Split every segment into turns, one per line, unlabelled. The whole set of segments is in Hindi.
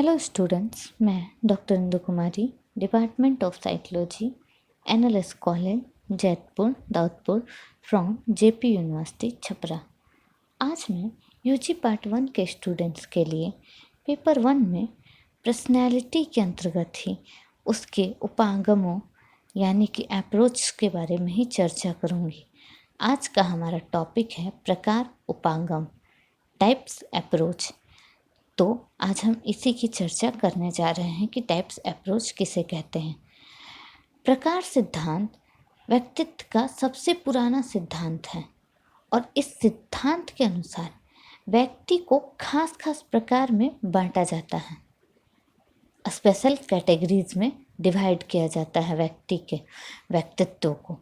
हेलो स्टूडेंट्स, मैं doctor Indu Kumari, department of psychology, NLS college, Jaitpur, Daudpur, from JP university Chhapra. आज मैं यूजी पार्ट 1 के स्टूडेंट्स के लिए पेपर 1 में पर्सनैलिटी के अंतर्गत ही उसके उपागमों यानी कि अप्रोच के बारे में ही चर्चा करूँगी। आज का हमारा टॉपिक है प्रकार उपागम, टाइप्स अप्रोच। तो आज हम इसी की चर्चा करने जा रहे हैं कि टाइप्स अप्रोच किसे कहते हैं। प्रकार सिद्धांत व्यक्तित्व का सबसे पुराना सिद्धांत है और इस सिद्धांत के अनुसार व्यक्ति को खास खास प्रकार में बांटा जाता है, स्पेशल कैटेगरीज में डिवाइड किया जाता है व्यक्ति के व्यक्तित्व को,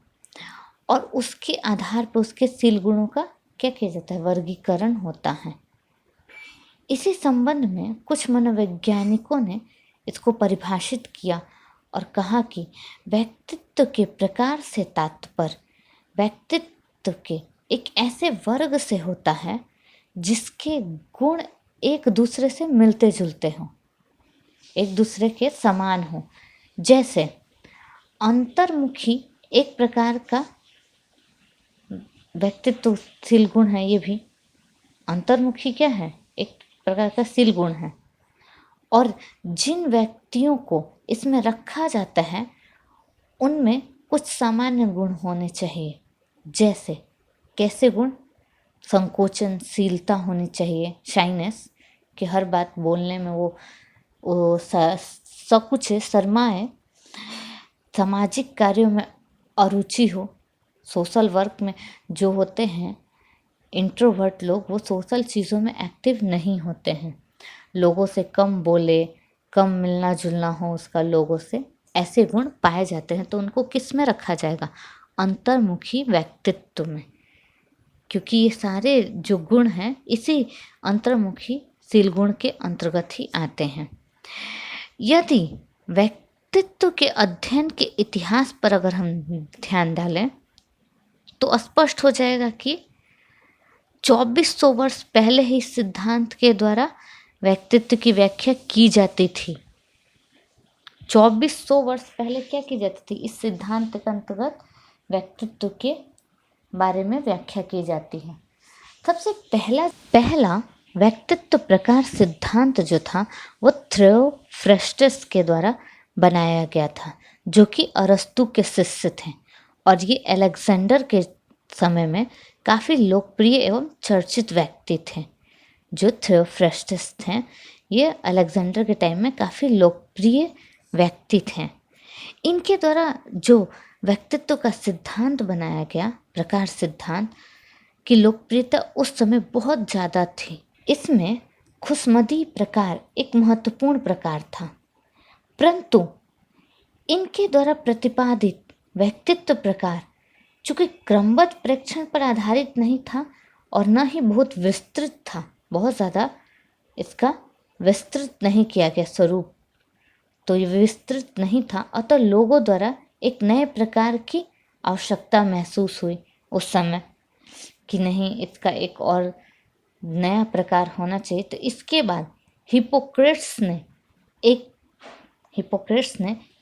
और उसके आधार पर उसके शील गुणों का क्या किया जाता है, वर्गीकरण होता है। इसी संबंध में कुछ मनोवैज्ञानिकों ने इसको परिभाषित किया और कहा कि व्यक्तित्व के प्रकार से तात्पर्य व्यक्तित्व के एक ऐसे वर्ग से होता है जिसके गुण एक दूसरे से मिलते जुलते हों, एक दूसरे के समान हों। जैसे अंतर्मुखी एक प्रकार का व्यक्तित्वशील गुण है। ये भी अंतर्मुखी क्या है, एक प्रकार का शील गुण है। और जिन व्यक्तियों को इसमें रखा जाता है उनमें कुछ सामान्य गुण होने चाहिए। जैसे कैसे गुण, संकोचनशीलता होनी चाहिए, शाइनेस, कि हर बात बोलने में वो सकुचे, शर्माए, सामाजिक कार्यों में अरुचि हो। सोशल वर्क में जो होते हैं इंट्रोवर्ट लोग, वो सोशल चीज़ों में एक्टिव नहीं होते हैं। लोगों से कम बोले, कम मिलना जुलना हो उसका लोगों से, ऐसे गुण पाए जाते हैं। तो उनको किस में रखा जाएगा, अंतर्मुखी व्यक्तित्व में, क्योंकि ये सारे जो गुण हैं इसी अंतर्मुखी शील गुण के अंतर्गत ही आते हैं। यदि व्यक्तित्व के अध्ययन के इतिहास पर अगर हम ध्यान डालें तो स्पष्ट हो जाएगा कि 2400 वर्ष पहले ही सिद्धांत के द्वारा व्यक्तित्व की व्याख्या की जाती थी। 2400 वर्ष पहले क्या की जाती थी, इस सिद्धांत के अंतर्गत व्यक्तित्व के बारे में व्याख्या की जाती है। सबसे पहला व्यक्तित्व प्रकार सिद्धांत जो था वो थियोफ्रेस्टस के द्वारा बनाया गया था, जो कि अरस्तु के शिष्य थे। और ये अलेक्जेंडर के समय में काफ़ी लोकप्रिय एवं चर्चित व्यक्ति थे। जो थियोफ्रेस्टस थे ये अलेक्जेंडर के टाइम में काफ़ी लोकप्रिय व्यक्ति थे। इनके द्वारा जो व्यक्तित्व का सिद्धांत बनाया गया, प्रकार सिद्धांत, की लोकप्रियता उस समय बहुत ज़्यादा थी। इसमें खुशमदी प्रकार एक महत्वपूर्ण प्रकार था, परंतु इनके द्वारा प्रतिपादित व्यक्तित्व प्रकार चूँकि क्रमबद्ध प्रेक्षण पर आधारित नहीं था और न ही बहुत विस्तृत था, बहुत ज़्यादा इसका विस्तृत नहीं किया गया स्वरूप, तो ये विस्तृत नहीं था। अतः लोगों द्वारा एक नए प्रकार की आवश्यकता महसूस हुई उस समय कि नहीं, इसका एक और नया प्रकार होना चाहिए। तो इसके बाद हिप्पोक्रेट्स ने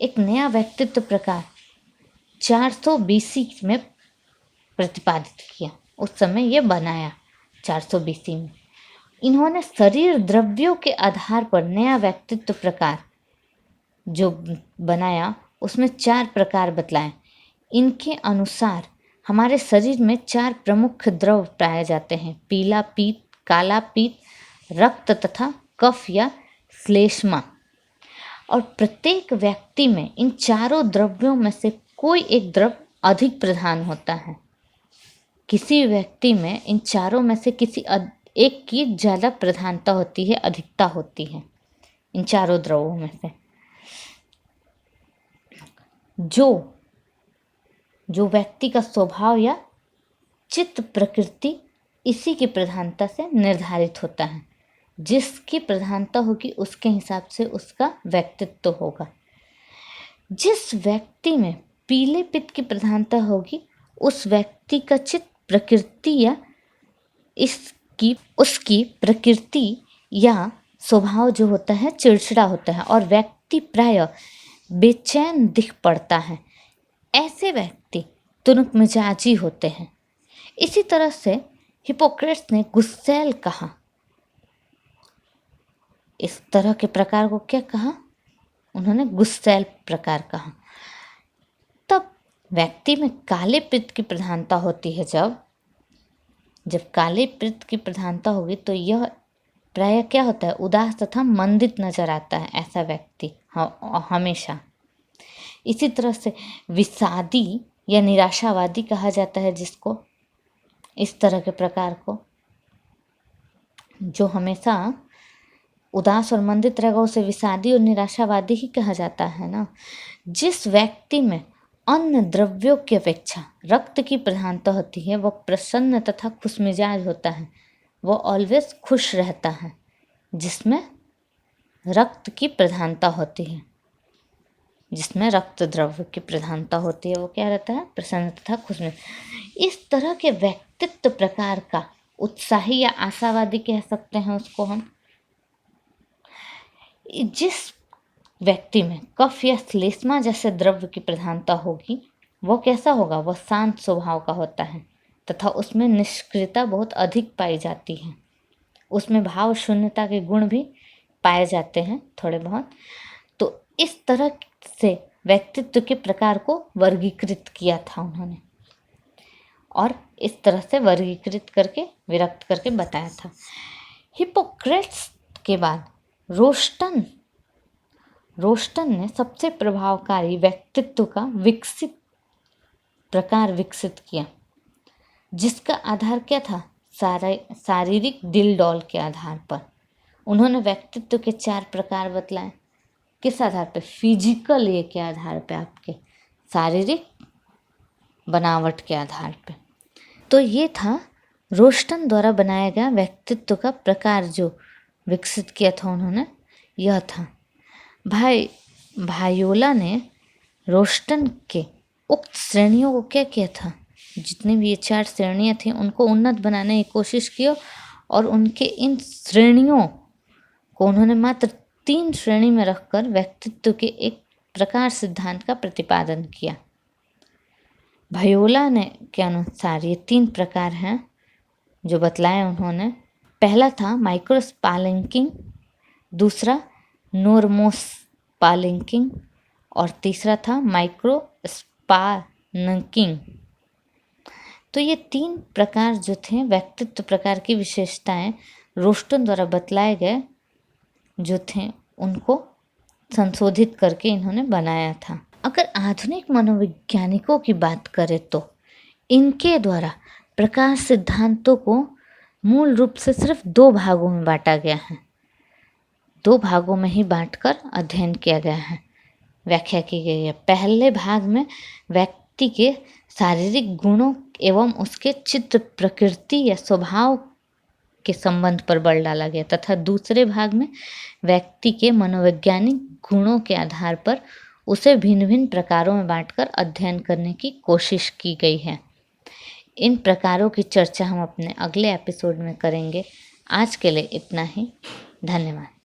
एक नया व्यक्तित्व प्रकार 400 BC में प्रतिपादित किया। उस समय ये बनाया 400 BC में। इन्होंने शरीर द्रव्यों के आधार पर नया व्यक्तित्व प्रकार जो बनाया उसमें 4 प्रकार बतलाए। इनके अनुसार हमारे शरीर में 4 प्रमुख द्रव पाए जाते हैं, पीला पीत, काला पीत, रक्त तथा कफ या श्लेष्मा। और प्रत्येक व्यक्ति में इन चारों द्रव्यों में से कोई एक द्रव अधिक प्रधान होता है। किसी व्यक्ति में इन चारों में से किसी एक की ज़्यादा प्रधानता होती है, अधिकता होती है इन चारों द्रवों में से। जो व्यक्ति का स्वभाव या चित्त प्रकृति इसी की प्रधानता से निर्धारित होता है। जिसकी प्रधानता होगी उसके हिसाब से उसका व्यक्तित्व होगा। जिस व्यक्ति में पीले पित्त की प्रधानता होगी उस व्यक्ति का चित्त प्रकृति या उसकी प्रकृति या स्वभाव जो होता है चिड़चिड़ा होता है और व्यक्ति प्रायः बेचैन दिख पड़ता है। ऐसे व्यक्ति तुनक मिजाजी होते हैं। इसी तरह से हिप्पोक्रेट्स ने गुस्सैल कहा। इस तरह के प्रकार को क्या कहा? उन्होंने गुस्सैल प्रकार कहा। तब व्यक्ति में काले पित्त की प्रधानता होती है। जब काले पित्त की प्रधानता होगी तो यह प्रायः क्या होता है? उदास तथा मंदित नजर आता है ऐसा व्यक्ति हमेशा। इसी तरह से विषादी या निराशावादी कहा जाता है जिसको, इस तरह के प्रकार को, जो हमेशा उदास और मंदित रहेगा उसे विषादी और निराशावादी ही कहा जाता है ना। जिस व्यक्ति में अन्य द्रव्यों की अपेक्षा रक्त की प्रधानता होती है वह प्रसन्न तथा खुशमिजाज होता है। वह ऑलवेज खुश रहता है। जिसमें रक्त की प्रधानता होती है, जिसमें रक्त द्रव्य की प्रधानता होती है, वो क्या रहता है? प्रसन्न तथा खुशमिजाज। इस तरह के व्यक्तित्व प्रकार का उत्साही या आशावादी कह सकते हैं उसको हम। जिस व्यक्ति में कफ या श्लेष्मा जैसे द्रव्य की प्रधानता होगी वो कैसा होगा? वह शांत स्वभाव का होता है तथा उसमें निष्क्रियता बहुत अधिक पाई जाती है। उसमें भाव शून्यता के गुण भी पाए जाते हैं थोड़े बहुत। तो इस तरह से व्यक्तित्व के प्रकार को वर्गीकृत किया था उन्होंने और इस तरह से वर्गीकृत करके विरक्त करके बताया था। हिप्पोक्रेट्स के बाद रोस्टन ने सबसे प्रभावकारी व्यक्तित्व का प्रकार विकसित किया, जिसका आधार क्या था? शारीरिक दिल डौल के आधार पर। उन्होंने व्यक्तित्व के 4 प्रकार बतलाए। किस आधार पे? फिजिकल ये के आधार पे, आपके शारीरिक बनावट के आधार पे। तो ये था रोस्टन द्वारा बनाया गया व्यक्तित्व का प्रकार जो विकसित किया था उन्होंने, यह था। भाई वायोला ने रोस्टन के उक्त श्रेणियों को क्या किया था? जितनी भी ये 4 श्रेणियाँ थी उनको उन्नत बनाने की कोशिश की और उनके इन श्रेणियों को उन्होंने मात्र 3 श्रेणी में रखकर व्यक्तित्व के एक प्रकार सिद्धांत का प्रतिपादन किया। वायोला ने के अनुसार ये 3 प्रकार हैं जो बतलाए उन्होंने। पहला था माइक्रोस्पालिंकिंग, दूसरा नॉर्मोस्पालिंकिंग और तीसरा था माइक्रोस्पालिंकिंग। तो ये 3 प्रकार जो थे व्यक्तित्व प्रकार की विशेषताएं रोस्टन द्वारा बतलाए गए जो थे उनको संशोधित करके इन्होंने बनाया था। अगर आधुनिक मनोवैज्ञानिकों की बात करें तो इनके द्वारा प्रकाश सिद्धांतों को मूल रूप से सिर्फ 2 भागों में बांटा गया है। 2 भागों में ही बांटकर अध्ययन किया गया है, व्याख्या की गई है। पहले भाग में व्यक्ति के शारीरिक गुणों एवं उसके चित्त प्रकृति या स्वभाव के संबंध पर बल डाला गया तथा दूसरे भाग में व्यक्ति के मनोवैज्ञानिक गुणों के आधार पर उसे भिन्न भिन्न प्रकारों में बांटकर अध्ययन करने की कोशिश की गई है। इन प्रकारों की चर्चा हम अपने अगले एपिसोड में करेंगे। आज के लिए इतना ही। धन्यवाद।